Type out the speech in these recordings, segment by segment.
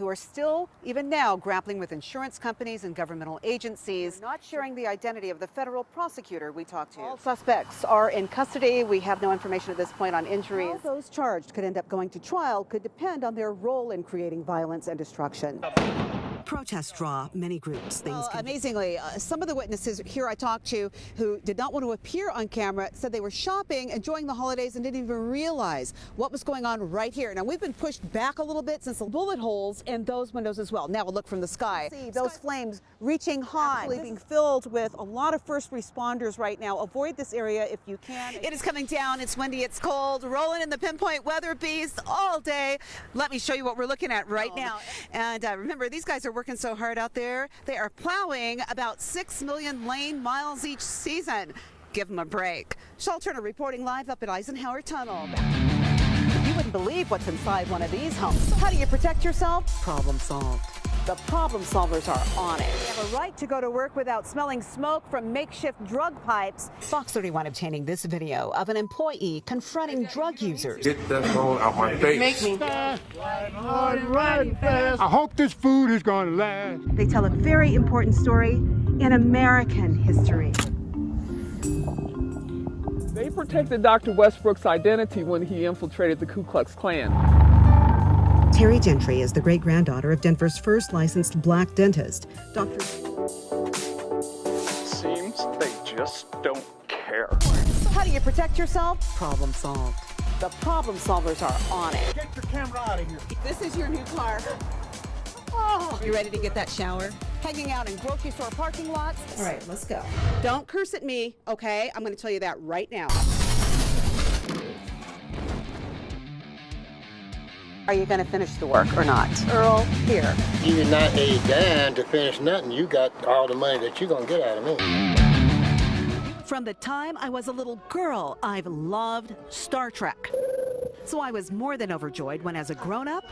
who are still, even now, grappling with insurance companies and governmental agencies, not sharing the identity of the federal prosecutor we talked to. All suspects are in custody. We have no information at this point on injuries. How those charged could end up going to trial could depend on their role in creating violence and destruction. Protests draw many groups. Amazingly, some of the witnesses here I talked to who did not want to appear on camera said they were shopping, enjoying the holidays, and didn't even realize what was going on right here. Now, we've been pushed back a little bit since the bullet holes in those windows as well. Now, a look from the sky. See those flames reaching high, being filled with a lot of first responders right now. Avoid this area if you can. It is coming down. It's windy. It's cold. Rolling in the pinpoint weather beast all day. Let me show you what we're looking at right now. And remember, these guys are working so hard out there. They are plowing about 6 million lane miles each season. Give them a break. Shaul Turner reporting live up at Eisenhower Tunnel. You wouldn't believe what's inside one of these homes. How do you protect yourself? Problem solved. The problem solvers are on it. They have a right to go to work without smelling smoke from makeshift drug pipes. Fox 31 obtaining this video of an employee confronting drug users. Get that phone out my face. Make me. I hope this food is going to last. They tell a very important story in American history. They protected Dr. Westbrook's identity when he infiltrated the Ku Klux Klan. Terry Gentry is the great-granddaughter of Denver's first licensed black dentist. Seems they just don't care. How do you protect yourself? Problem solved. The problem solvers are on it. Get your camera out of here. This is your new car. Oh, you ready to get that shower? Hanging out in grocery store parking lots? All right, let's go. Don't curse at me, okay? I'm going to tell you that right now. Are you going to finish the work or not? Earl, here. You're not a dime to finish nothing. You got all the money that you're going to get out of me. From the time I was a little girl, I've loved Star Trek. So I was more than overjoyed when, as a grown-up,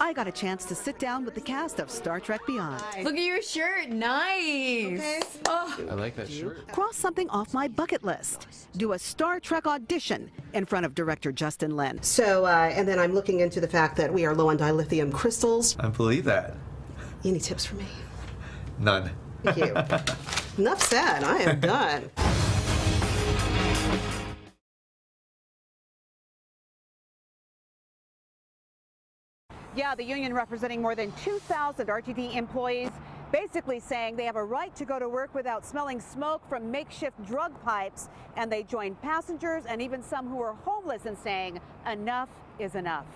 I got a chance to sit down with the cast of Star Trek Beyond. Look at your shirt. Nice. Okay. Oh. I like that shirt. Cross something off my bucket list. Do a Star Trek audition in front of director Justin Lin. So, and then I'm looking into the fact that we are low on dilithium crystals. I believe that. Any tips for me? None. Thank you. Enough said. I am done. Yeah, the union representing more than 2,000 RTD employees basically saying they have a right to go to work without smelling smoke from makeshift drug pipes. And they joined passengers and even some who are homeless in saying enough is enough.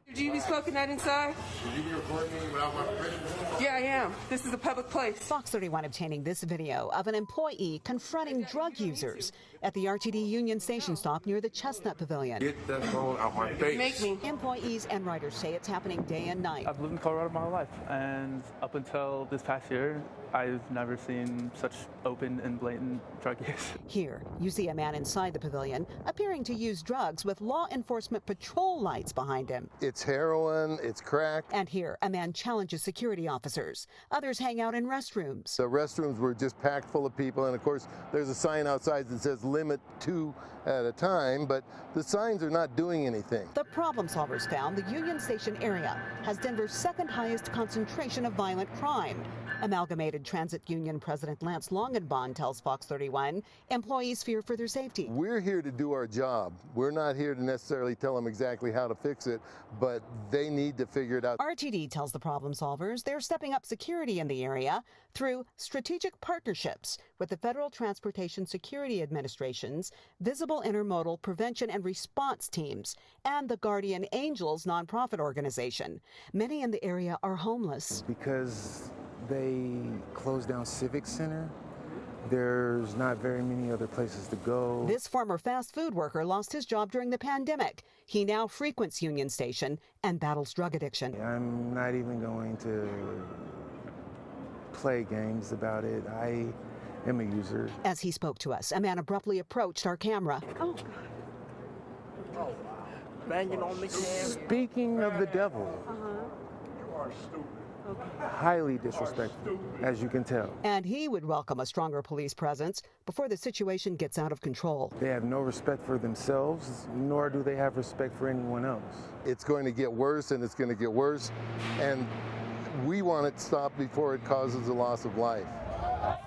Should you be smoking that inside? Should you be recording me without my permission? Yeah, I am. This is a public place. Fox 31 obtaining this video of an employee confronting drug users at the RTD Union station stop near the Chestnut Pavilion. Get that phone out my face. Make me. Employees and riders say it's happening day and night. I've lived in Colorado my whole life, and up until this past year, I've never seen such open and blatant drug use. Here, you see a man inside the pavilion appearing to use drugs with law enforcement patrol lights behind him. It's heroin, it's crack. And here, a man challenges security officers. Others hang out in restrooms. The restrooms were just packed full of people, and of course, there's a sign outside that says limit 2 at a time, but the signs are not doing anything. The problem solvers found the Union Station area has Denver's second highest concentration of violent crime. Amalgamated Transit Union President Lance Longenbahn tells Fox 31 employees fear for their safety. We're here to do our job. We're not here to necessarily tell them exactly how to fix it, but they need to figure it out. RTD tells the problem solvers they're stepping up security in the area through strategic partnerships with the Federal Transportation Security Administration's Visible Intermodal Prevention and Response Teams and the Guardian Angels nonprofit organization. Many in the area are homeless. Because they closed down Civic Center, there's not very many other places to go. This former fast food worker lost his job during the pandemic. He now frequents Union Station and battles drug addiction. I'm not even going to play games about it. I am a user. As he spoke to us, a man abruptly approached our camera. Oh, God. Oh, wow. Banging on the can. Speaking of the devil. You are stupid. Highly disrespectful, as you can tell. And he would welcome a stronger police presence before the situation gets out of control. They have no respect for themselves, nor do they have respect for anyone else. It's going to get worse, and it's going to get worse. And We want it stopped before it causes a loss of life.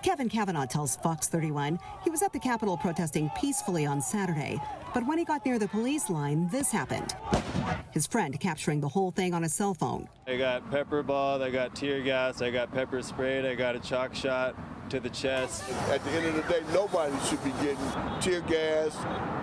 Kevin Kavanaugh tells Fox 31 he was at the Capitol protesting peacefully on Saturday, but when he got near the police line, this happened. His friend capturing the whole thing on a cell phone. I got pepper ball, I got tear gas, I got pepper sprayed, I got a chalk shot to the chest. At the end of the day, nobody should be getting tear gas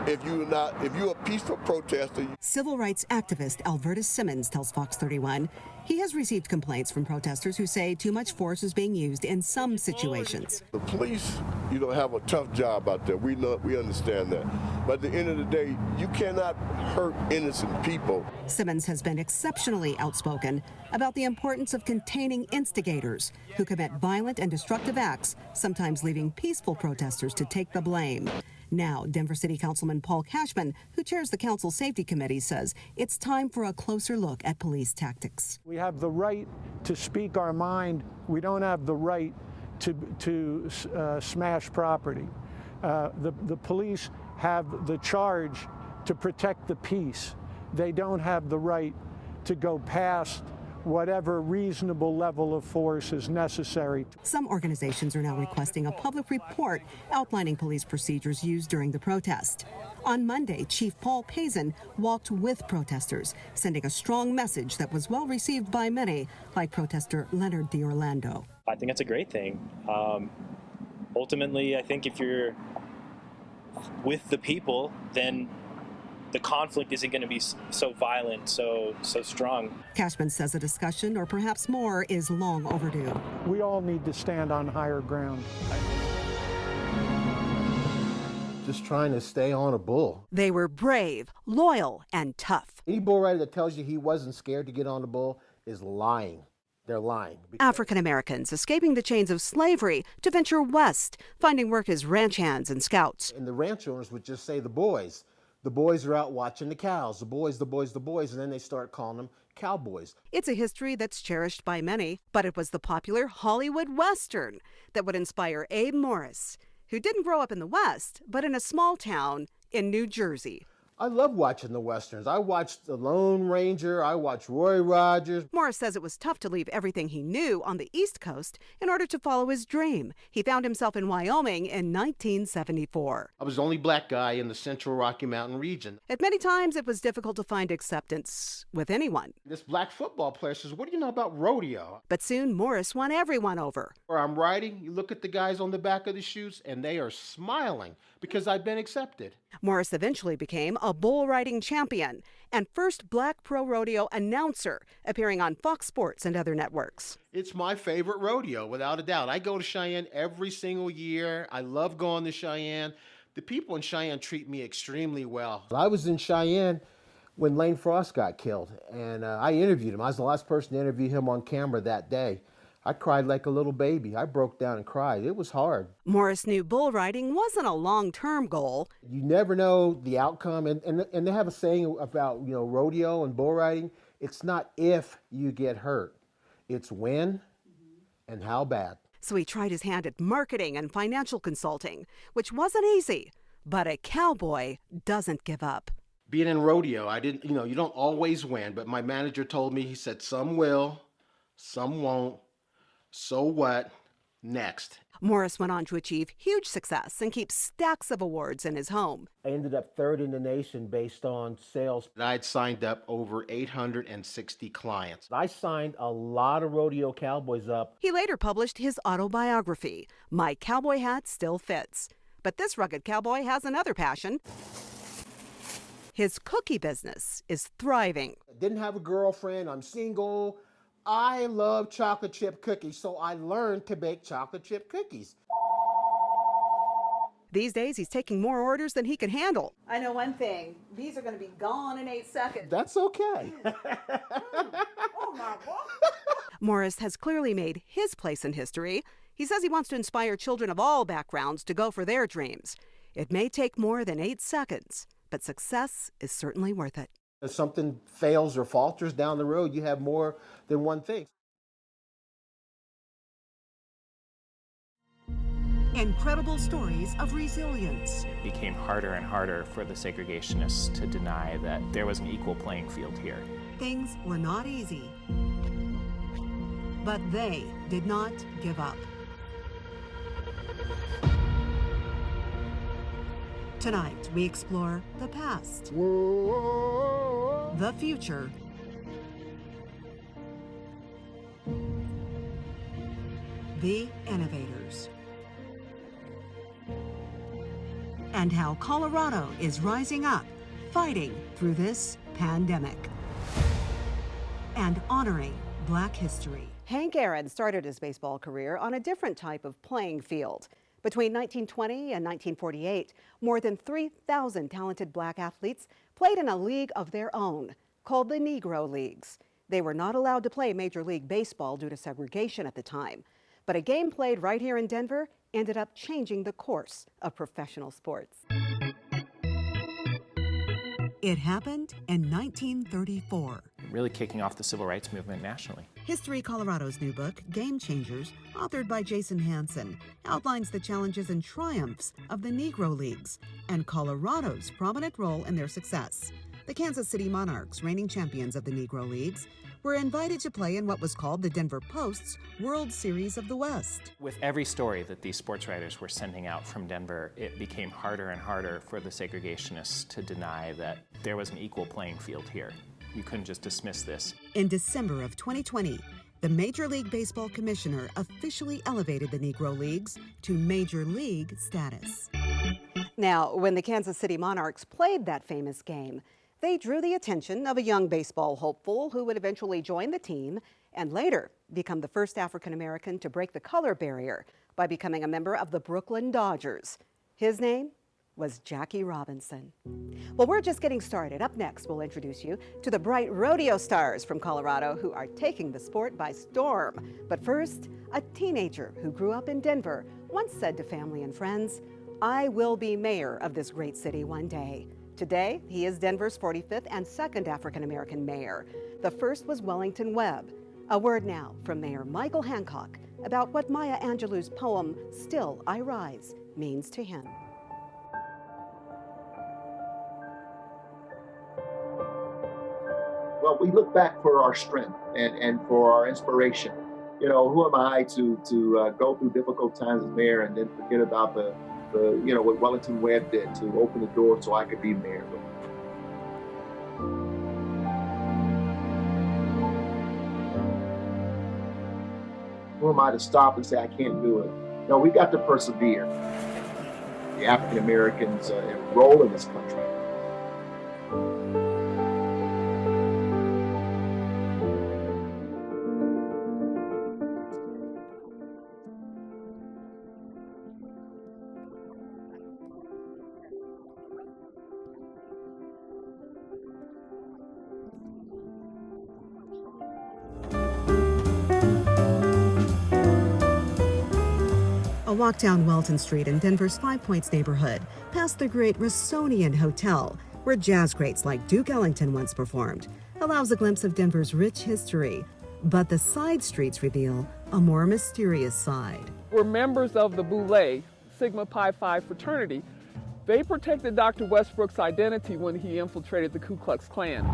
if you're a peaceful protester. Civil rights activist Albertus Simmons tells Fox 31 he has received complaints from protesters who say too much force is being used in some situations. The police, have a tough job out there. We understand that. But at the end of the day, you cannot hurt innocent people. Simmons has been exceptionally outspoken about the importance of containing instigators who commit violent and destructive acts, sometimes leaving peaceful protesters to take the blame. Now, Denver City Councilman Paul Cashman, who chairs the council safety committee, says it's time for a closer look at police tactics. We have the right to speak our mind. We don't have the right to smash property. The police have the charge to protect the peace. They don't have the right to go past whatever reasonable level of force is necessary. Some organizations are now requesting a public report outlining police procedures used during the protest. On Monday, Chief Paul Pazin walked with protesters, sending a strong message that was well received by many, like protester Leonard D'Orlando. I think it's a great thing. Ultimately, I think if you're with the people, then the conflict isn't going to be so violent, so strong. Cashman says a discussion, or perhaps more, is long overdue. We all need to stand on higher ground. Just trying to stay on a bull. They were brave, loyal, and tough. Any bull rider that tells you he wasn't scared to get on the bull is lying. They're lying. African Americans escaping the chains of slavery to venture west, finding work as ranch hands and scouts. And the ranch owners would just say the boys. The boys are out watching the cows. The boys, the boys, the boys. And then they start calling them cowboys. It's a history that's cherished by many, but it was the popular Hollywood Western that would inspire Abe Morris, who didn't grow up in the West, but in a small town in New Jersey. I love watching the Westerns. I watched The Lone Ranger. I watched Roy Rogers. Morris says it was tough to leave everything he knew on the East Coast in order to follow his dream. He found himself in Wyoming in 1974. I was the only black guy in the Central Rocky Mountain region. At many times, it was difficult to find acceptance with anyone. This black football player says, "What do you know about rodeo?" But soon, Morris won everyone over. Where I'm riding, you look at the guys on the back of the chutes, and they are smiling because I've been accepted. Morris eventually became a bull riding champion and first black pro rodeo announcer, appearing on Fox Sports and other networks. It's my favorite rodeo, without a doubt. I go to Cheyenne every single year. I love going to Cheyenne. The people in Cheyenne treat me extremely well. I was in Cheyenne when Lane Frost got killed, and I interviewed him. I was the last person to interview him on camera that day. I cried like a little baby. I broke down and cried. It was hard. Morris knew bull riding wasn't a long-term goal. You never know the outcome, and they have a saying about rodeo and bull riding. It's not if you get hurt, it's when and how bad. So he tried his hand at marketing and financial consulting, which wasn't easy. But a cowboy doesn't give up. Being in rodeo, I didn't, you don't always win, but my manager told me, he said, some will, some won't. So what? Next. Morris went on to achieve huge success and keep stacks of awards in his home. I ended up third in the nation based on sales. I'd signed up over 860 clients. I signed a lot of rodeo cowboys up. He later published his autobiography, My Cowboy Hat Still Fits. But this rugged cowboy has another passion. His cookie business is thriving. I didn't have a girlfriend. I'm single. I love chocolate chip cookies, so I learned to bake chocolate chip cookies. These days, he's taking more orders than he can handle. I know one thing. These are going to be gone in 8 seconds. That's okay. Oh, my God. Morris has clearly made his place in history. He says he wants to inspire children of all backgrounds to go for their dreams. It may take more than 8 seconds, but success is certainly worth it. If something fails or falters down the road, you have more than one thing. Incredible stories of resilience. It became harder and harder for the segregationists to deny that there was an equal playing field here. Things were not easy. But they did not give up. Tonight, we explore the past, the future, the innovators, and how Colorado is rising up, fighting through this pandemic, and honoring Black history. Hank Aaron started his baseball career on a different type of playing field. Between 1920 and 1948, more than 3,000 talented Black athletes played in a league of their own, called the Negro Leagues. They were not allowed to play Major League Baseball due to segregation at the time. But a game played right here in Denver ended up changing the course of professional sports. It happened in 1934. Really kicking off the civil rights movement nationally. History Colorado's new book, Game Changers, authored by Jason Hansen, outlines the challenges and triumphs of the Negro Leagues and Colorado's prominent role in their success. The Kansas City Monarchs, reigning champions of the Negro Leagues, were invited to play in what was called the Denver Post's World Series of the West. With every story that these sports writers were sending out from Denver, it became harder and harder for the segregationists to deny that there was an equal playing field here. You couldn't just dismiss this. In December of 2020, the Major League Baseball Commissioner officially elevated the Negro Leagues to Major League status. Now, when the Kansas City Monarchs played that famous game, they drew the attention of a young baseball hopeful who would eventually join the team and later become the first African American to break the color barrier by becoming a member of the Brooklyn Dodgers. His name was Jackie Robinson. Well, we're just getting started. Up next, we'll introduce you to the bright rodeo stars from Colorado who are taking the sport by storm. But first, a teenager who grew up in Denver once said to family and friends, "I will be mayor of this great city one day." Today, he is Denver's 45th and second African-American mayor. The first was Wellington Webb. A word now from Mayor Michael Hancock about what Maya Angelou's poem, Still I Rise, means to him. Well, we look back for our strength and for our inspiration. You know, who am I to go through difficult times as mayor and then forget about the what Wellington Webb did to open the door so I could be mayor. Who am I to stop and say I can't do it? No, we've got to persevere. The African Americans' role in this country. A walk down Welton Street in Denver's Five Points neighborhood, past the great Rossonian Hotel, where jazz greats like Duke Ellington once performed, allows a glimpse of Denver's rich history. But the side streets reveal a more mysterious side. We're members of the Boule, Sigma Pi Phi fraternity. They protected Dr. Westbrook's identity when he infiltrated the Ku Klux Klan.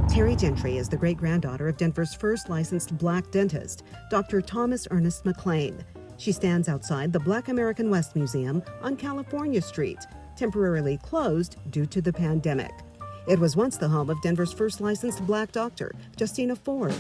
Terry Gentry is the great-granddaughter of Denver's first licensed Black dentist, Dr. Thomas Ernest McLean. She stands outside the Black American West Museum on California Street, temporarily closed due to the pandemic. It was once the home of Denver's first licensed Black doctor, Justina Ford.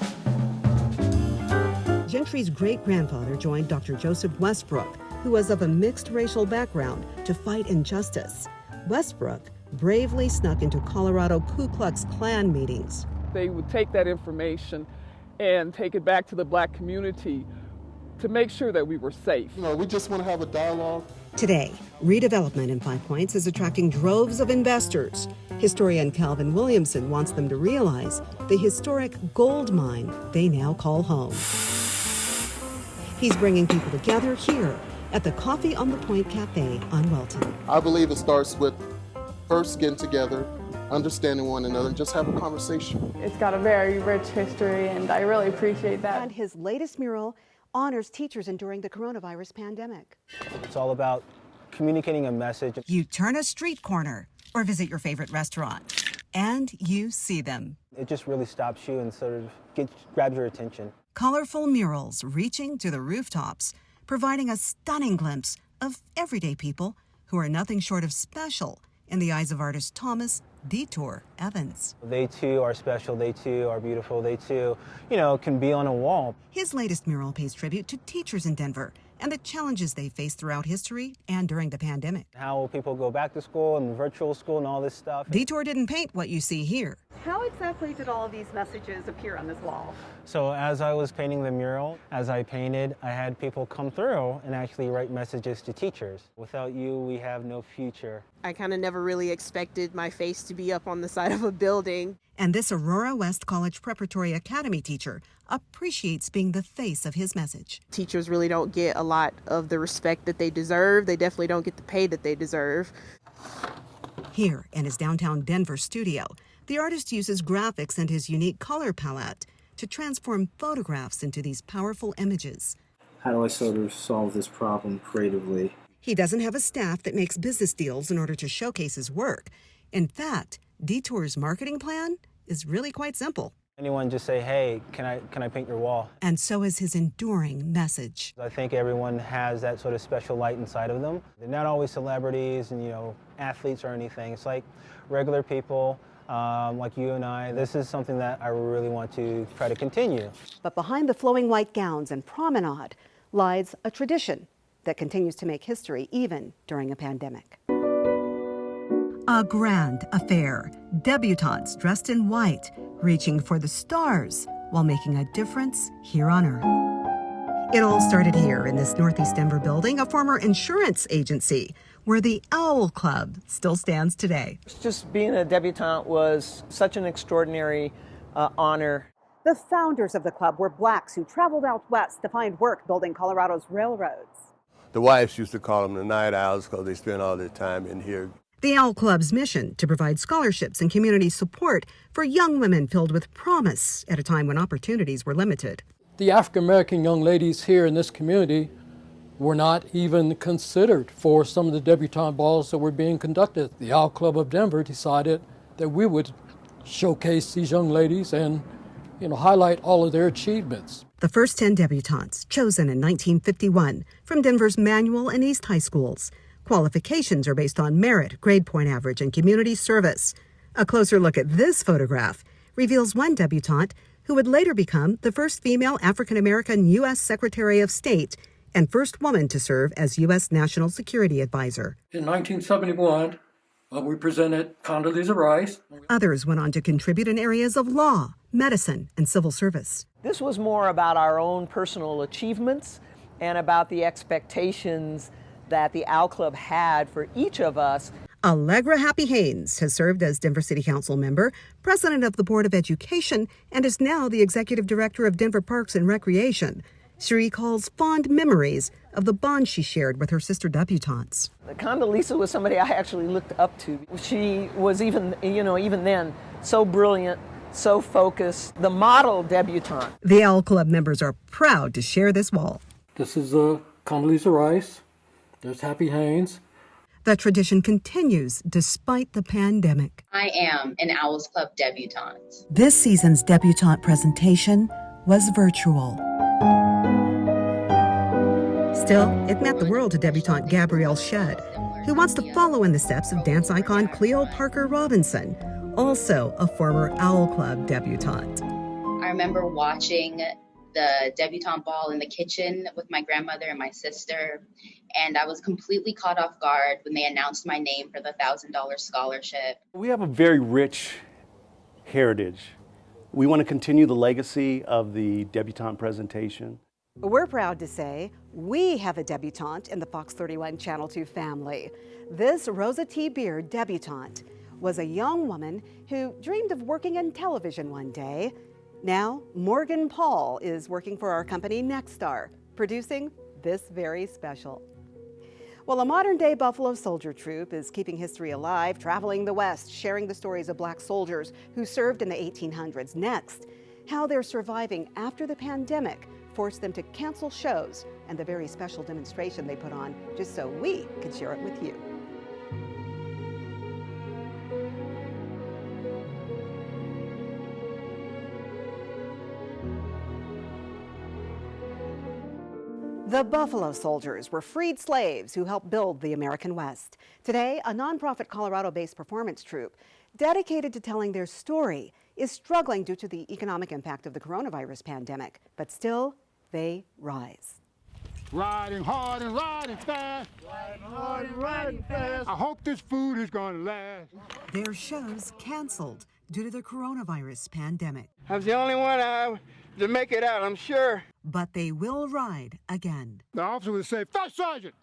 Gentry's great-grandfather joined Dr. Joseph Westbrook, who was of a mixed racial background, to fight injustice. Westbrook bravely snuck into Colorado Ku Klux Klan meetings. They would take that information and take it back to the Black community to make sure that we were safe. You know, we just want to have a dialogue. Today, redevelopment in Five Points is attracting droves of investors. Historian Calvin Williamson wants them to realize the historic gold mine they now call home. He's bringing people together here at the Coffee on the Point Cafe on Welton. I believe it starts with first getting together, understanding one another, and just have a conversation. It's got a very rich history, and I really appreciate that. And his latest mural honors teachers enduring the coronavirus pandemic. It's all about communicating a message. You turn a street corner or visit your favorite restaurant, and you see them. It just really stops you and sort of grabs your attention. colorful murals reaching to the rooftops, providing a stunning glimpse of everyday people who are nothing short of special in the eyes of artist Thomas Detour Evans. They too are special, they too are beautiful, they too, can be on a wall. His latest mural pays tribute to teachers in Denver and the challenges they faced throughout history and during the pandemic. How will people go back to school and virtual school and all this stuff? Detour didn't paint what you see here. How exactly did all of these messages appear on this wall? So as I was painting the mural, as I painted, I had people come through and actually write messages to teachers. Without you, we have no future. I kind of never really expected my face to be up on the side of a building. And this Aurora West College Preparatory Academy teacher appreciates being the face of his message. Teachers really don't get a lot of the respect that they deserve. They definitely don't get the pay that they deserve. Here in his downtown Denver studio, the artist uses graphics and his unique color palette to transform photographs into these powerful images. How do I sort of solve this problem creatively? He doesn't have a staff that makes business deals in order to showcase his work. In fact, Detour's marketing plan is really quite simple. Anyone just say, hey, can I paint your wall? And so is his enduring message. I think everyone has that sort of special light inside of them. They're not always celebrities and, athletes or anything. It's like regular people like you and I. This is something that I really want to try to continue. But behind the flowing white gowns and promenade lies a tradition that continues to make history even during a pandemic. A grand affair, debutantes dressed in white, reaching for the stars while making a difference here on Earth. It all started here in this Northeast Denver building, a former insurance agency, where the Owl Club still stands today. Just being a debutante was such an extraordinary honor. The founders of the club were blacks who traveled out west to find work building Colorado's railroads. The wives used to call them the night owls because they spent all their time in here. The Owl Club's mission to provide scholarships and community support for young women filled with promise at a time when opportunities were limited. The African American young ladies here in this community were not even considered for some of the debutante balls that were being conducted. The Owl Club of Denver decided that we would showcase these young ladies and highlight all of their achievements. The first 10 debutantes, chosen in 1951 from Denver's Manual and East High Schools. Qualifications are based on merit, grade point average, and community service. A closer look at this photograph reveals one debutante who would later become the first female African-American U.S. Secretary of State and first woman to serve as U.S. National Security Advisor. In 1971, we presented Condoleezza Rice. Others went on to contribute in areas of law, medicine, and civil service. This was more about our own personal achievements and about the expectations that the Owl Club had for each of us. Allegra Happy Haynes has served as Denver City Council member, president of the Board of Education, and is now the executive director of Denver Parks and Recreation. She recalls fond memories of the bond she shared with her sister debutantes. Condoleezza was somebody I actually looked up to. She was even then, so brilliant, so focused, the model debutante. The Owl Club members are proud to share this wall. This is Condoleezza Rice. There's Happy Haynes. The tradition continues despite the pandemic. I am an Owls Club debutante. This season's debutante presentation was virtual. Still, it meant the world to debutante Gabrielle Shedd, who wants to follow in the steps of dance icon Cleo Parker Robinson, also a former Owl Club debutante. I remember watching the debutante ball in the kitchen with my grandmother and my sister, and I was completely caught off guard when they announced my name for the $1,000 scholarship. We have a very rich heritage. We want to continue the legacy of the debutante presentation. We're proud to say we have a debutante in the Fox 31 Channel 2 family. This Rosa T. Beard debutante was a young woman who dreamed of working in television one day. Now, Morgan Paul is working for our company Nexstar, producing this very special. Well, a modern-day Buffalo Soldier Troop is keeping history alive, traveling the West, sharing the stories of black soldiers who served in the 1800s. Next, how they're surviving after the pandemic forced them to cancel shows and the very special demonstration they put on just so we could share it with you. The Buffalo Soldiers were freed slaves who helped build the American West. Today, a nonprofit Colorado-based performance troupe dedicated to telling their story is struggling due to the economic impact of the coronavirus pandemic, but still, they rise. Riding hard and riding fast. Riding hard and riding fast. I hope this food is gonna last. Their shows canceled due to the coronavirus pandemic. I was the only one to make it out, I'm sure. But they will ride again. The officer would say, "First Sergeant,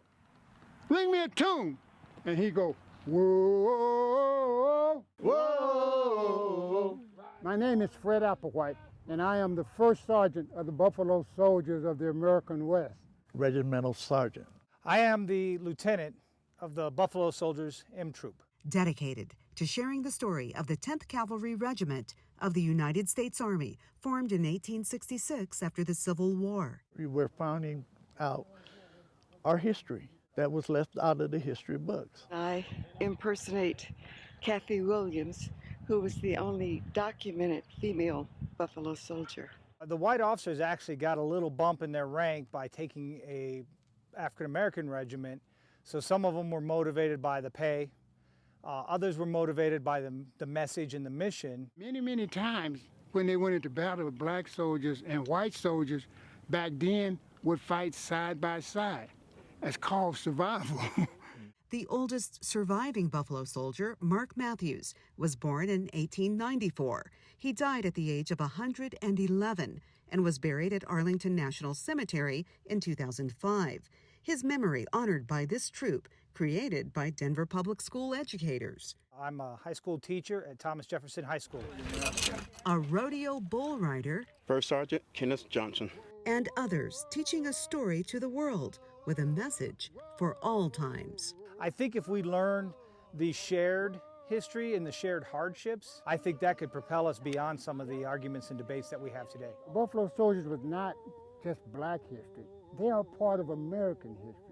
ring me a tune." And he'd go, whoa, whoa. My name is Fred Applewhite, and I am the first sergeant of the Buffalo Soldiers of the American West. Regimental Sergeant. I am the lieutenant of the Buffalo Soldiers M Troop. Dedicated to sharing the story of the 10th Cavalry Regiment of the United States Army, formed in 1866 after the Civil War. We were finding out our history that was left out of the history books. I impersonate Kathy Williams, who was the only documented female Buffalo Soldier. The white officers actually got a little bump in their rank by taking a African-American regiment, so some of them were motivated by the pay, others were motivated by the message and the mission. Many times when they went into battle with black soldiers and white soldiers, back then would fight side by side. That's called survival. The oldest surviving Buffalo Soldier, Mark Matthews, was born in 1894. He died at the age of 111 and was buried at Arlington National Cemetery in 2005. His memory honored by this troop, created by Denver Public School educators. I'm a high school teacher at Thomas Jefferson High School. A rodeo bull rider. First Sergeant Kenneth Johnson. And others teaching a story to the world with a message for all times. I think if we learn the shared history and the shared hardships, I think that could propel us beyond some of the arguments and debates that we have today. Buffalo Soldiers was not just black history. They are part of American history.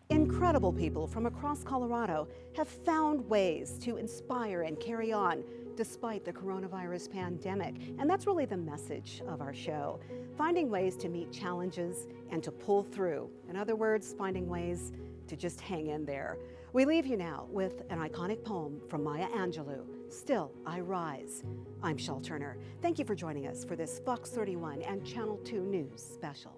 Incredible people from across Colorado have found ways to inspire and carry on despite the coronavirus pandemic. And that's really the message of our show, finding ways to meet challenges and to pull through. In other words, finding ways to just hang in there. We leave you now with an iconic poem from Maya Angelou, Still I Rise. I'm Shaul Turner. Thank you for joining us for this Fox 31 and Channel 2 News special.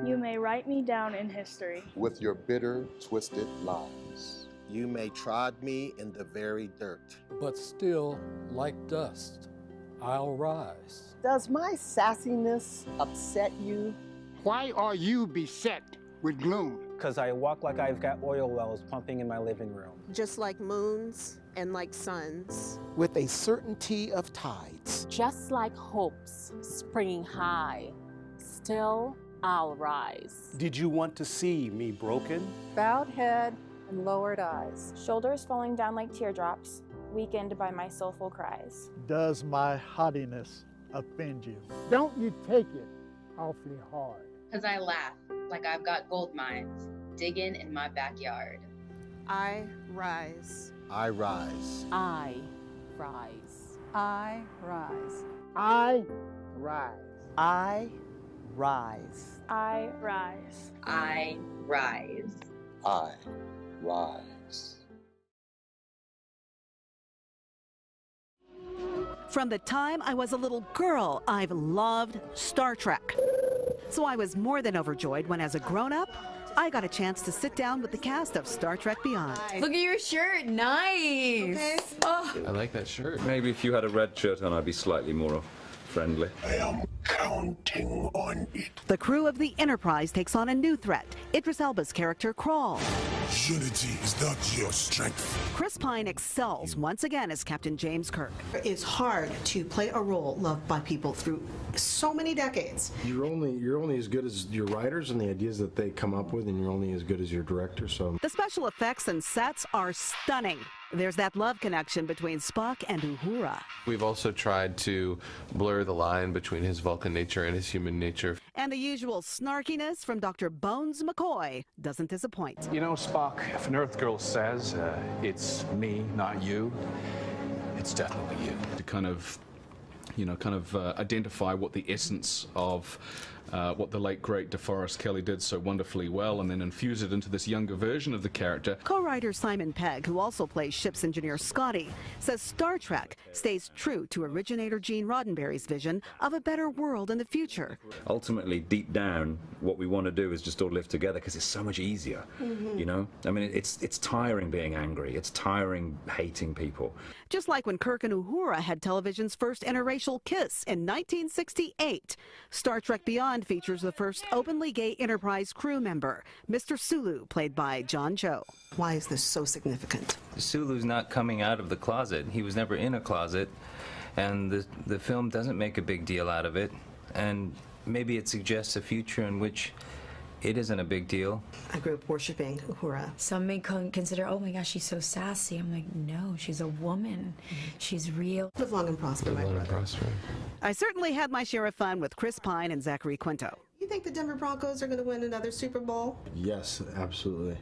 You may write me down in history with your bitter, twisted lies. You may trod me in the very dirt, but still, like dust, I'll rise. Does my sassiness upset you? Why are you beset with gloom? Because I walk like I've got oil wells pumping in my living room. Just like moons and like suns. with a certainty of tides. Just like hopes springing high, still I'll rise. Did you want to see me broken? Bowed head and lowered eyes. Shoulders falling down like teardrops, weakened by my soulful cries. Does my haughtiness offend you? Don't you take it awfully hard. Because I laugh like I've got gold mines digging in my backyard. I rise. I rise. I rise. I rise. I rise. I rise. I rise. I rise. I rise. From the time I was a little girl, I've loved Star Trek. So I was more than overjoyed when, as a grown-up, I got a chance to sit down with the cast of Star Trek Beyond. Look at your shirt, nice. Okay. Oh. I like that shirt. Maybe if you had a red shirt on, I'd be slightly more friendly. I am counting on it. The crew of the Enterprise takes on a new threat, Idris Elba's character Krall. Unity is not your strength. Chris Pine excels once again as Captain James Kirk. It's hard to play a role loved by people through so many decades. You're only as good as your writers and the ideas that they come up with, and you're only as good as your director. So the special effects and sets are stunning. There's that love connection between Spock and Uhura. We've also tried to blur the line between his Vulcan nature and his human nature. And the usual snarkiness from Dr. Bones McCoy doesn't disappoint. You know, Spock, if an Earth girl says it's me, not you, it's definitely you. To kind of kind of identify what the essence of what the late great DeForest Kelley did so wonderfully well, and then infuse it into this younger version of the character. Co-writer Simon Pegg, who also plays ship's engineer Scotty, says Star Trek stays true to originator Gene Roddenberry's vision of a better world in the future. Ultimately, deep down, what we want to do is just all live together because it's so much easier. You know, I mean, it's tiring being angry. It's tiring hating people. Just like when Kirk and Uhura had television's first interracial kiss in 1968, Star Trek Beyond features the first openly gay Enterprise crew member, Mr. Sulu, played by John Cho. Why is this so significant? Sulu's not coming out of the closet. He was never in a closet, and the film doesn't make a big deal out of it, and maybe it suggests a future in which it isn't a big deal. I grew up worshiping Uhura. Some may consider, oh my gosh, she's so sassy. I'm like, no, she's a woman. She's real. Live long and prosper, my brother. I certainly had my share of fun with Chris Pine and Zachary Quinto. You think the Denver Broncos are going to win another Super Bowl? Yes, absolutely.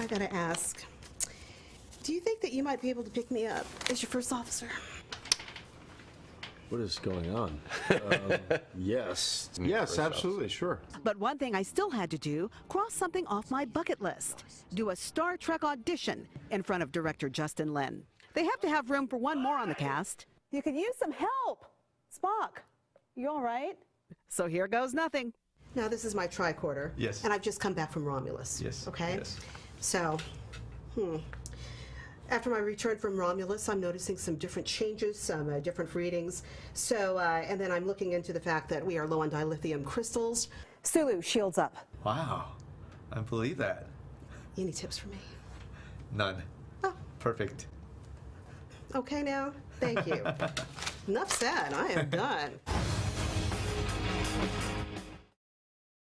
I gotta ask, do you think that you might be able to pick me up as your first officer? What is going on? Yes. Yes, absolutely, sure. But one thing I still had to do, cross something off my bucket list. Do a Star Trek audition in front of director Justin Lin. They have to have room for one more on the cast. You could use some help. Spock, you all right? So here goes nothing. Now, this is my tricorder. Yes. And I've just come back from Romulus. Yes. Okay? Yes. So, after my return from Romulus, I'm noticing some different changes, some different readings. So, and then I'm looking into the fact that we are low on dilithium crystals. Sulu, shields up. Wow, I believe that. Any tips for me? None. Oh. Perfect. Okay now, thank you. Enough said, I am done.